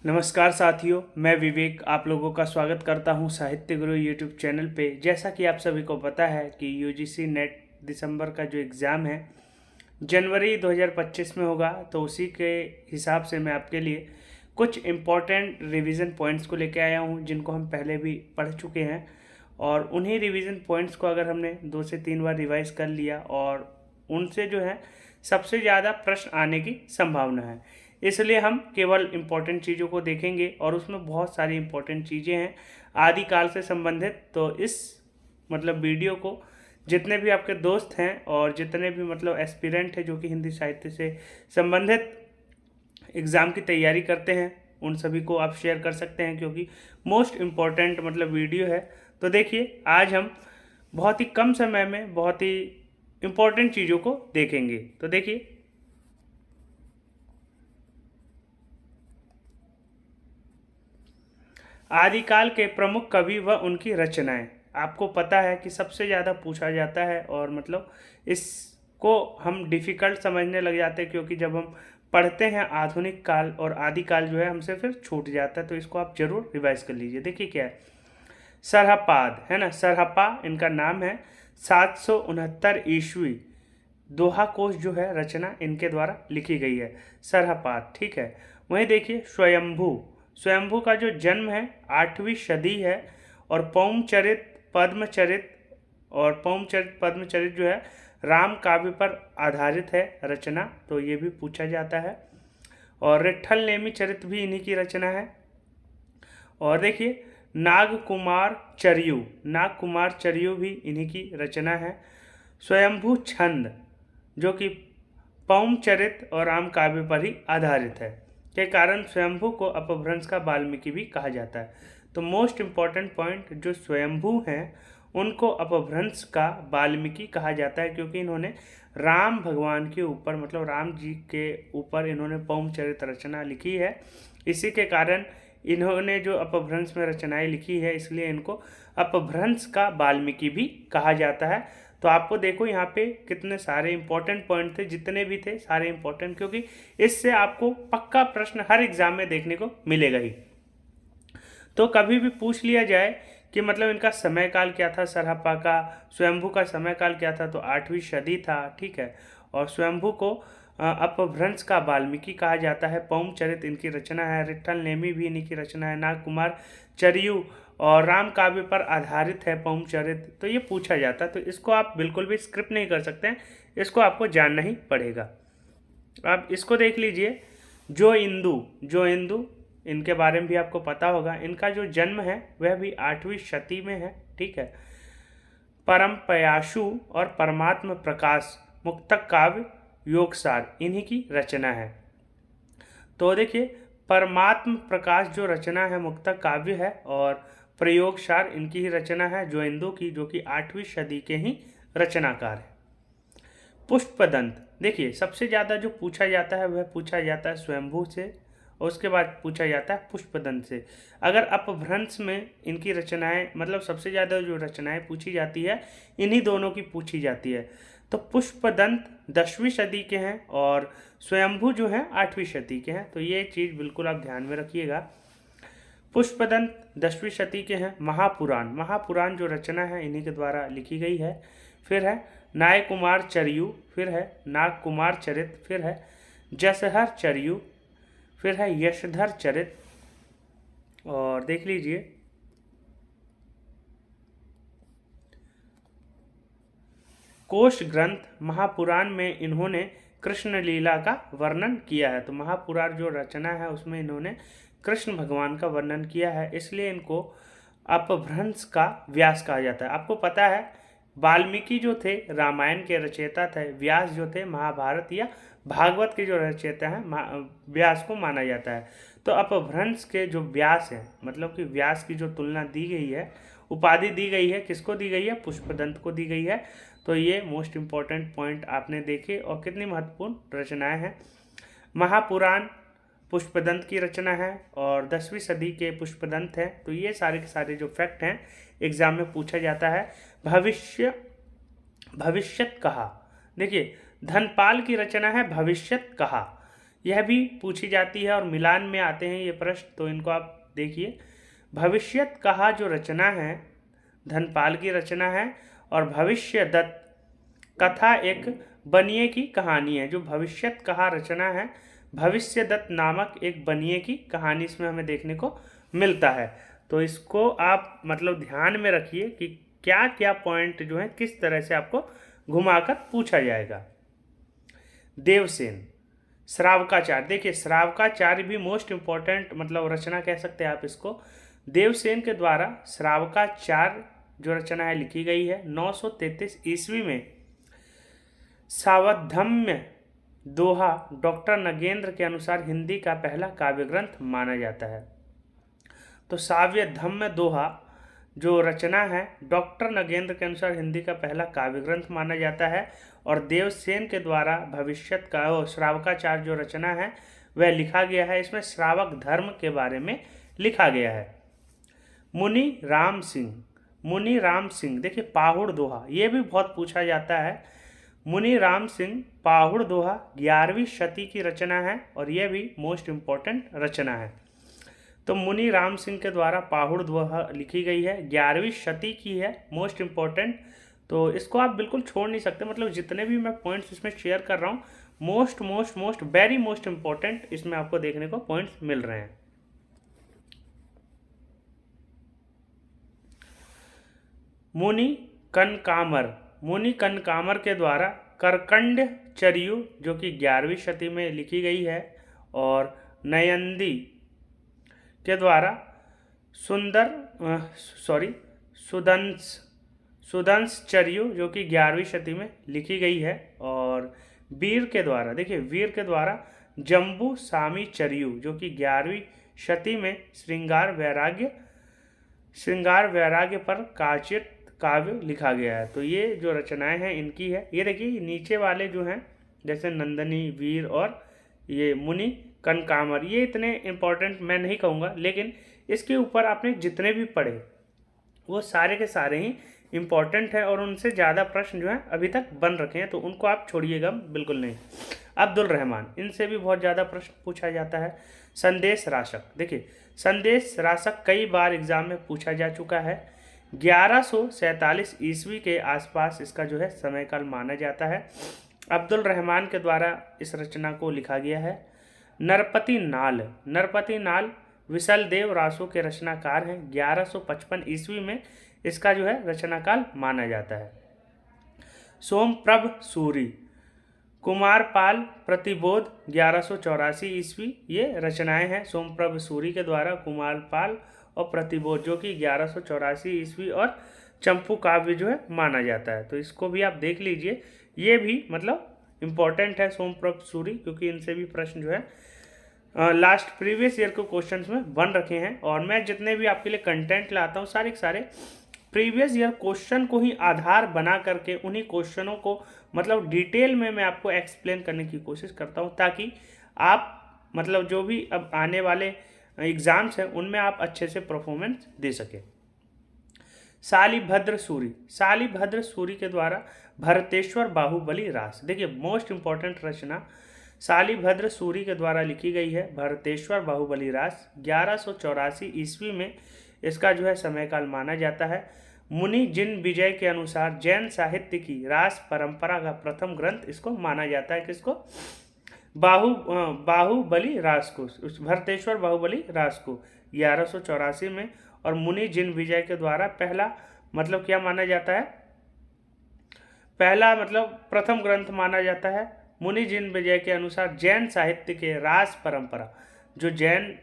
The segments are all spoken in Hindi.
नमस्कार साथियों, मैं विवेक आप लोगों का स्वागत करता हूं साहित्य गुरु यूट्यूब चैनल पे। जैसा कि आप सभी को पता है कि यूजीसी नेट दिसंबर का जो एग्ज़ाम है जनवरी 2025 में होगा, तो उसी के हिसाब से मैं आपके लिए कुछ इम्पोर्टेंट रिवीजन पॉइंट्स को लेके आया हूं, जिनको हम पहले भी पढ़ चुके हैं। और उन्हीं रिवीजन पॉइंट्स को अगर हमने 2 से 3 बार रिवाइज कर लिया और उनसे जो है सबसे ज़्यादा प्रश्न आने की संभावना है, इसलिए हम केवल इम्पोर्टेंट चीज़ों को देखेंगे। और उसमें बहुत सारी इम्पोर्टेंट चीज़ें हैं आदिकाल से संबंधित। तो इस वीडियो को जितने भी आपके दोस्त हैं और जितने भी एस्पिरेंट हैं जो कि हिंदी साहित्य से संबंधित एग्ज़ाम की तैयारी करते हैं, उन सभी को आप शेयर कर सकते हैं, क्योंकि मोस्ट इम्पॉर्टेंट वीडियो है। तो देखिए, आज हम बहुत ही कम समय में बहुत ही इम्पोर्टेंट चीज़ों को देखेंगे। तो देखिए, आदिकाल के प्रमुख कवि व उनकी रचनाएं। आपको पता है कि सबसे ज़्यादा पूछा जाता है और इसको हम डिफ़िकल्ट समझने लग जाते हैं, क्योंकि जब हम पढ़ते हैं आधुनिक काल और आदिकाल जो है हमसे फिर छूट जाता है। तो इसको आप जरूर रिवाइज कर लीजिए। देखिए क्या है, सरहपाद है ना, सरहपा इनका नाम है। 769 ईस्वी दोहा कोश जो है रचना इनके द्वारा लिखी गई है, सरहपाद। ठीक है। वहीं देखिए स्वयंभू। स्वयंभू का जो जन्म है 8वीं सदी है और पौमचरित पद्मचरित पौमचरित पद्मचरित जो है राम काव्य पर आधारित है रचना, तो ये भी पूछा जाता है। और रिट्ठल नेमी चरित भी इन्हीं की रचना है। और देखिए नाग कुमार चरियू भी इन्हीं की रचना है। स्वयंभू छंद जो कि पौमचरित और राम काव्य पर ही आधारित है, के कारण स्वयंभू को अपभ्रंश का वाल्मीकि भी कहा जाता है। तो मोस्ट इम्पॉर्टेंट पॉइंट, जो स्वयंभू हैं उनको अपभ्रंश का वाल्मीकि कहा जाता है, क्योंकि इन्होंने राम भगवान के ऊपर राम जी के ऊपर इन्होंने पौमचरित रचना लिखी है। इसी के कारण इन्होंने जो अपभ्रंश में रचनाएं लिखी है, इसलिए इनको अपभ्रंश का वाल्मीकि भी कहा जाता है। तो आपको देखो यहाँ पे कितने सारे इंपॉर्टेंट पॉइंट थे, जितने भी थे सारे इंपॉर्टेंट, क्योंकि इससे आपको पक्का प्रश्न हर एग्जाम में देखने को मिलेगा ही। तो कभी भी पूछ लिया जाए कि इनका समय काल क्या था, सरहप्पा का स्वयंभू का समय काल क्या था, तो 8वीं सदी था। ठीक है। और स्वयंभू को अपभ्रंश का वाल्मीकि कहा जाता है। पौमचरित इनकी रचना है। रिट्ठल नेमी भी इन्हीं की रचना है। नाग कुमार चरियू और राम काव्य पर आधारित है पौमचरित। तो ये पूछा जाता है, तो इसको आप बिल्कुल भी स्क्रिप्ट नहीं कर सकते हैं, इसको आपको जानना ही पड़ेगा। आप इसको देख लीजिए, जो इंदु इनके बारे में भी आपको पता होगा। इनका जो जन्म है वह भी 8वीं शती में है। ठीक है। परम पयाशु और परमात्म प्रकाश मुक्तक काव्य योगसार इन्हीं की रचना है। तो देखिए, परमात्म प्रकाश जो रचना है मुक्तक काव्य है, और प्रयोगसार इनकी ही रचना है जो इंदु की, जो कि 8वीं सदी के ही रचनाकार है। पुष्पदंत, देखिए सबसे ज़्यादा जो पूछा जाता है वह पूछा जाता है स्वयंभू से, और उसके बाद पूछा जाता है पुष्पदंत से। अगर अपभ्रंश में इनकी रचनाएं सबसे ज़्यादा जो रचनाएं पूछी जाती है इन्हीं दोनों की पूछी जाती है। तो पुष्पदंत 10वीं सदी के हैं और स्वयंभू जो हैं 8वीं सदी के हैं। तो ये चीज़ बिल्कुल आप ध्यान में रखिएगा। पुष्पदंत 10वीं सदी के हैं। महापुराण जो रचना है इन्हीं के द्वारा लिखी गई है। फिर है नाय कुमार चरियू, फिर है नाग कुमार चरित, फिर है जसहर चरियू, फिर है यशधर चरित। और देख लीजिए, कोश ग्रंथ महापुराण में इन्होंने कृष्ण लीला का वर्णन किया है। तो महापुराण जो रचना है उसमें इन्होंने कृष्ण भगवान का वर्णन किया है, इसलिए इनको अपभ्रंश का व्यास कहा जाता है। आपको पता है वाल्मीकि जो थे रामायण के रचयिता थे, व्यास जो थे महाभारत या भागवत के जो रचयिता हैं व्यास को माना जाता है। तो अपभ्रंश के जो व्यास है, कि व्यास की जो तुलना दी गई है, उपाधि दी गई है, किसको दी गई है, पुष्पदंत को दी गई है। तो ये मोस्ट इम्पॉर्टेंट पॉइंट आपने देखे, और कितनी महत्वपूर्ण रचनाएं हैं। महापुराण पुष्पदंत की रचना है और 10वीं सदी के पुष्पदंत हैं। तो ये सारे के सारे जो फैक्ट हैं एग्जाम में पूछा जाता है। भविष्यत कहा, देखिए धनपाल की रचना है भविष्यत कहा। यह भी पूछी जाती है और मिलान में आते हैं ये प्रश्न, तो इनको आप देखिए। भविष्यत कहा जो रचना है धनपाल की रचना है, और भविष्य दत्त कथा एक बनिए की कहानी है। जो भविष्यत कहा रचना है, भविष्य दत्त नामक एक बनिए की कहानी इसमें हमें देखने को मिलता है। तो इसको आप मतलब ध्यान में रखिए कि क्या क्या पॉइंट जो है किस तरह से आपको घुमाकर पूछा जाएगा। देवसेन, श्रावकाचार्य, देखिए श्रावकाचार्य भी मोस्ट इंपॉर्टेंट मतलब रचना कह सकते हैं आप इसको। देवसेन के द्वारा श्रावकाचार्य जो रचना है लिखी गई है 933 ईस्वी में। सावधम्य दोहा डॉक्टर नगेंद्र के अनुसार हिंदी का पहला काव्य ग्रंथ माना जाता है। तो सावधम्य दोहा जो रचना है डॉक्टर नगेंद्र के अनुसार हिंदी का पहला काव्य ग्रंथ माना जाता है, और देवसेन के द्वारा भविष्यत का श्रावकाचार्य जो रचना है वह लिखा गया है। इसमें श्रावक धर्म के बारे में लिखा गया है। मुनि राम सिंह, देखिए पाहुड़ दोहा, ये भी बहुत पूछा जाता है। मुनि राम सिंह पाहुड़ दोहा 11वीं शती की रचना है, और यह भी मोस्ट इम्पॉर्टेंट रचना है। तो मुनि राम सिंह के द्वारा पाहुड़ दोहा लिखी गई है, 11वीं शती की है, मोस्ट इम्पॉर्टेंट। तो इसको आप बिल्कुल छोड़ नहीं सकते, मतलब जितने भी मैं पॉइंट्स इसमें शेयर कर रहा हूँ मोस्ट वेरी मोस्ट इम्पॉर्टेंट इसमें आपको देखने को पॉइंट्स मिल रहे हैं। मुनि कनकामर के द्वारा करकंड चरियु जो कि 11वीं शती में लिखी गई है, और नयंदी के द्वारा सुदंस चरियु जो कि 11वीं शती में लिखी गई है, और वीर के द्वारा जम्बू सामी चरियु जो कि 11वीं शती में श्रृंगार वैराग्य पर काचित काव्य लिखा गया है। तो ये जो रचनाएं हैं इनकी है। ये देखिए नीचे वाले जो हैं जैसे नंदनी, वीर और ये मुनि कनकामर, ये इतने इम्पोर्टेंट मैं नहीं कहूँगा, लेकिन इसके ऊपर आपने जितने भी पढ़े वो सारे के सारे ही इम्पोर्टेंट है, और उनसे ज़्यादा प्रश्न जो हैं अभी तक बन रखे हैं, तो उनको आप छोड़िएगा बिल्कुल नहीं। अब्दुल रहमान, इनसे भी बहुत ज़्यादा प्रश्न पूछा जाता है। संदेश राशक, देखिए संदेश राशक कई बार एग्जाम में पूछा जा चुका है। 1147 ईस्वी के आसपास इसका जो है समय काल माना जाता है। अब्दुल रहमान के द्वारा इस रचना को लिखा गया है। नरपति नाल विसल देव रासो के रचनाकार हैं। 1155 ईस्वी में इसका जो है रचनाकाल माना जाता है। सोमप्रभ सूरी, कुमारपाल प्रतिबोध 1184 ईस्वी, ये रचनाएं हैं सोमप्रभ सूरी के द्वारा। कुमारपाल और प्रतिबोध जो कि 1184 ईस्वी, और चंपू काव्य जो है माना जाता है। तो इसको भी आप देख लीजिए, ये भी मतलब इम्पॉर्टेंट है सोमप्रभ सूरी, क्योंकि इनसे भी प्रश्न जो है लास्ट प्रीवियस ईयर के क्वेश्चंस में बन रखे हैं। और मैं जितने भी आपके लिए कंटेंट लाता हूँ सारे के सारे प्रीवियस ईयर क्वेश्चन को ही आधार बना करके उन्हीं क्वेश्चनों को मतलब डिटेल में मैं आपको एक्सप्लेन करने की कोशिश करता हूँ, ताकि आप मतलब जो भी अब आने वाले एग्जाम्स हैं उनमें आप अच्छे से परफॉर्मेंस दे सके। शालिभद्र सूरी के द्वारा भरतेश्वर बाहुबली रास, देखिए मोस्ट इंपॉर्टेंट रचना शालिभद्र सूरी के द्वारा लिखी गई है। भरतेश्वर बाहुबली रास 1184 ईस्वी में इसका जो है समय काल माना जाता है। मुनि जिन विजय के अनुसार जैन साहित्य की रास परंपरा का प्रथम ग्रंथ इसको माना जाता है। किसको? बाहुबली रास को, भरतेश्वर बाहुबली रास को 1184 में। और मुनि जिन विजय के द्वारा पहला मतलब क्या माना जाता है? पहला मतलब प्रथम ग्रंथ माना जाता है। मुनि जिन विजय के अनुसार जैन साहित्य के रास परंपरा, जो जैन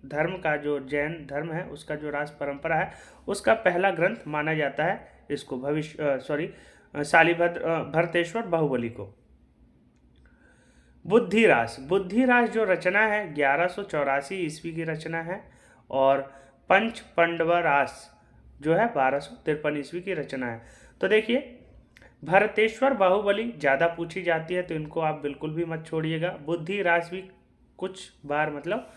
धर्म का जो जैन धर्म है उसका जो रास परंपरा है उसका पहला ग्रंथ माना जाता है इसको शालिभद्र भरतेश्वर बाहुबली को। बुद्धिरास जो रचना है 1184 ईस्वी की रचना है। और पंच पांडव रास जो है 1253 ईस्वी की रचना है। तो देखिए भरतेश्वर बाहुबली ज़्यादा पूछी जाती है, तो इनको आप बिल्कुल भी मत छोड़िएगा। बुद्धि रास भी कुछ बार मतलब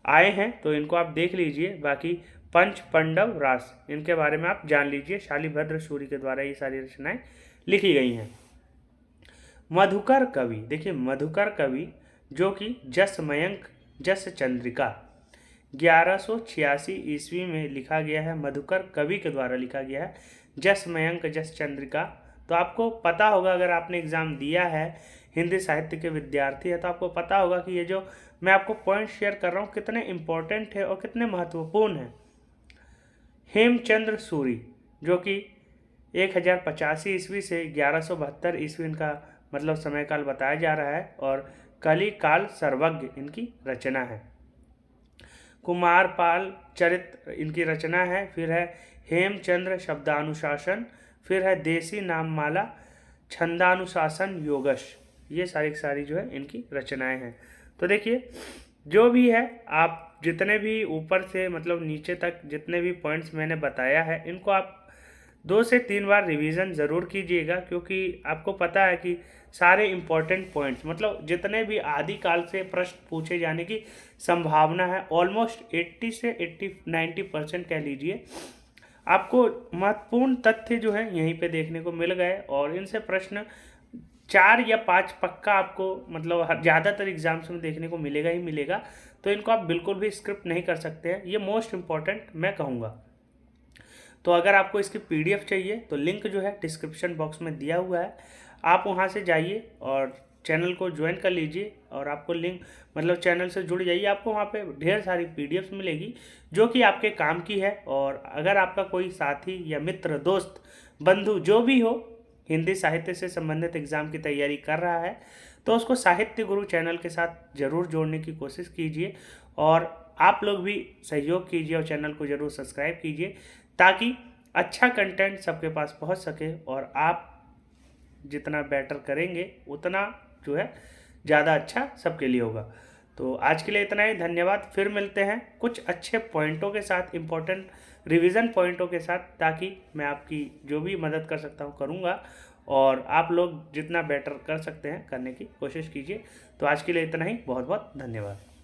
आए हैं, तो इनको आप देख लीजिए। बाकी पंच पांडव रास इनके बारे में आप जान लीजिए। शालिभद्र सूरी के द्वारा ये सारी रचनाएं लिखी गई हैं। मधुकर कवि, देखिए मधुकर कवि जो कि जसमयंक जस चंद्रिका 1186 ईस्वी में लिखा गया है, मधुकर कवि के द्वारा लिखा गया है जसमयंक जस चंद्रिका। तो आपको पता होगा, अगर आपने एग्ज़ाम दिया है, हिंदी साहित्य के विद्यार्थी है, तो आपको पता होगा कि ये जो मैं आपको पॉइंट शेयर कर रहा हूँ कितने इम्पोर्टेंट है और कितने महत्वपूर्ण हैं। हेमचंद्र सूरी जो कि 1085 ईस्वी से 1172 ईस्वी इनका मतलब समय काल बताया जा रहा है, और कली काल सर्वज्ञ इनकी रचना है। कुमारपाल चरित्र इनकी रचना है। फिर है हेमचंद्र शब्दानुशासन, फिर है देसी नाममाला, छंदानुशासन, योगश, ये सारी जो है इनकी रचनाएं हैं। तो देखिए जो भी है, आप जितने भी ऊपर से मतलब नीचे तक जितने भी पॉइंट्स मैंने बताया है, इनको आप 2 से 3 बार रिवीजन ज़रूर कीजिएगा, क्योंकि आपको पता है कि सारे इम्पोर्टेंट पॉइंट्स मतलब जितने भी आदिकाल से प्रश्न पूछे जाने की संभावना है, ऑलमोस्ट 80 से 90% कह लीजिए, आपको महत्वपूर्ण तथ्य जो है यहीं पे देखने को मिल गए। और इनसे प्रश्न 4 या 5 पक्का आपको मतलब ज़्यादातर एग्जाम्स में देखने को मिलेगा ही मिलेगा। तो इनको आप बिल्कुल भी स्क्रिप्ट नहीं कर सकते हैं, ये मोस्ट इम्पॉर्टेंट मैं कहूँगा। तो अगर आपको इसकी PDF चाहिए तो लिंक जो है डिस्क्रिप्शन बॉक्स में दिया हुआ है, आप वहाँ से जाइए और चैनल को ज्वाइन कर लीजिए, और आपको लिंक मतलब चैनल से जुड़ जाइए। आपको वहाँ पे ढेर सारी PDFs मिलेगी जो कि आपके काम की है। और अगर आपका कोई साथी या मित्र, दोस्त, बंधु जो भी हो हिंदी साहित्य से संबंधित एग्ज़ाम की तैयारी कर रहा है, तो उसको साहित्य गुरु चैनल के साथ ज़रूर जोड़ने की कोशिश कीजिए। और आप लोग भी सहयोग कीजिए और चैनल को ज़रूर सब्सक्राइब कीजिए, ताकि अच्छा कंटेंट सबके पास पहुंच सके। और आप जितना बेटर करेंगे उतना जो है ज़्यादा अच्छा सबके लिए होगा। तो आज के लिए इतना ही, धन्यवाद। फिर मिलते हैं कुछ अच्छे पॉइंटों के साथ, इम्पोर्टेंट रिवीजन पॉइंटों के साथ, ताकि मैं आपकी जो भी मदद कर सकता हूँ करूँगा, और आप लोग जितना बेटर कर सकते हैं करने की कोशिश कीजिए। तो आज के लिए इतना ही, बहुत बहुत धन्यवाद।